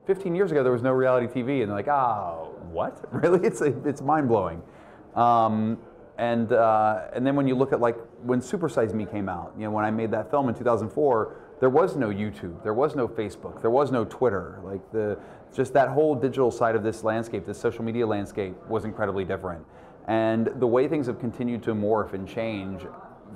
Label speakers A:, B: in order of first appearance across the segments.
A: 15 years ago there was no reality TV, and they're like, oh, what? Really? It's mind-blowing. And then when you look at like when Super Size Me came out, you know, when I made that film in 2004, there was no YouTube, there was no Facebook, there was no Twitter. Like just that whole digital side of this landscape, this social media landscape, was incredibly different. And the way things have continued to morph and change,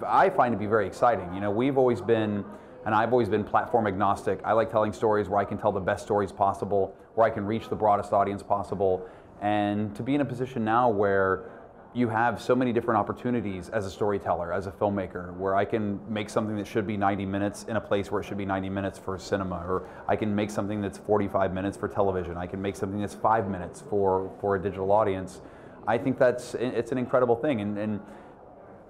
A: I find to be very exciting. You know, we've always been, and I've always been platform agnostic. I like telling stories where I can tell the best stories possible, where I can reach the broadest audience possible, and to be in a position now where you have so many different opportunities as a storyteller, as a filmmaker, where I can make something that should be 90 minutes in a place where it should be 90 minutes for cinema, or I can make something that's 45 minutes for television. I can make something that's 5 minutes for a digital audience. I think it's an incredible thing, and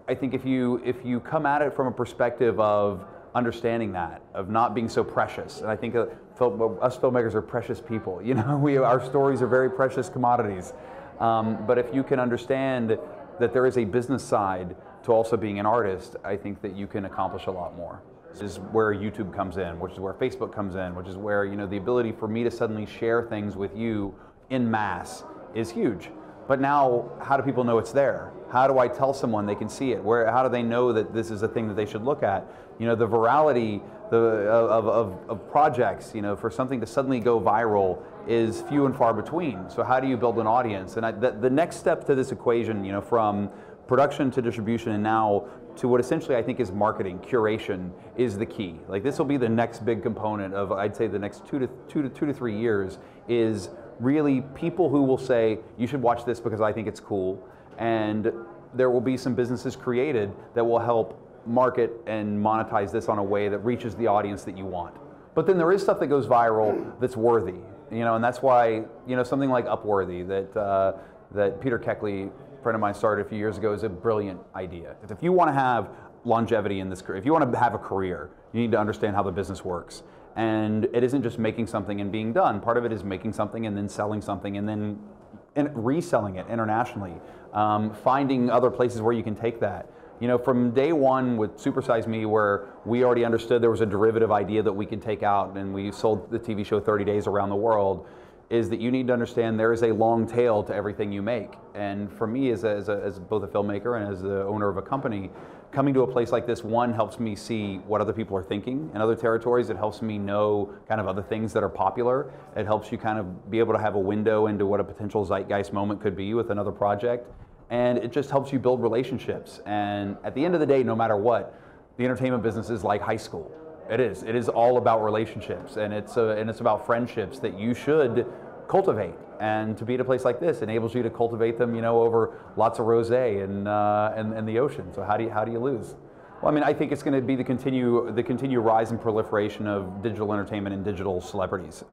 A: I think if you come at it from a perspective of understanding that, of not being so precious, and I think us filmmakers are precious people. You know, our stories are very precious commodities. But if you can understand that there is a business side to also being an artist, I think that you can accomplish a lot more. This is where YouTube comes in, which is where Facebook comes in, which is where, you know, the ability for me to suddenly share things with you in mass is huge. But now, how do people know it's there? How do I tell someone they can see it? How do they know that this is a thing that they should look at? You know, the virality of projects, you know, for something to suddenly go viral is few and far between. So how do you build an audience? And the next step to this equation, you know, from production to distribution and now to what essentially I think is marketing, curation, is the key. Like, this will be the next big component of, I'd say, the next two to 3 years, is really people who will say, you should watch this because I think it's cool. And there will be some businesses created that will help market and monetize this on a way that reaches the audience that you want. But then there is stuff that goes viral that's worthy, you know, and that's why, you know, something like Upworthy that Peter Keckley, a friend of mine, started a few years ago, is a brilliant idea. If you want to have longevity in this career, if you want to have a career, you need to understand how the business works. And it isn't just making something and being done. Part of it is making something and then selling something and then reselling it internationally. Finding other places where you can take that. You know, from day one with Super Size Me, where we already understood there was a derivative idea that we could take out, and we sold the TV show 30 Days around the world, is that you need to understand there is a long tail to everything you make. And for me, as both a filmmaker and as the owner of a company, coming to a place like this, one, helps me see what other people are thinking in other territories. It helps me know kind of other things that are popular. It helps you kind of be able to have a window into what a potential zeitgeist moment could be with another project. And it just helps you build relationships. And at the end of the day, no matter what, the entertainment business is like high school. It is all about relationships, and it's about friendships that you should cultivate. And to be at a place like this enables you to cultivate them, you know, over lots of rosé and the ocean. So how do you lose? Well, I mean, I think it's going to be the continued rise and proliferation of digital entertainment and digital celebrities.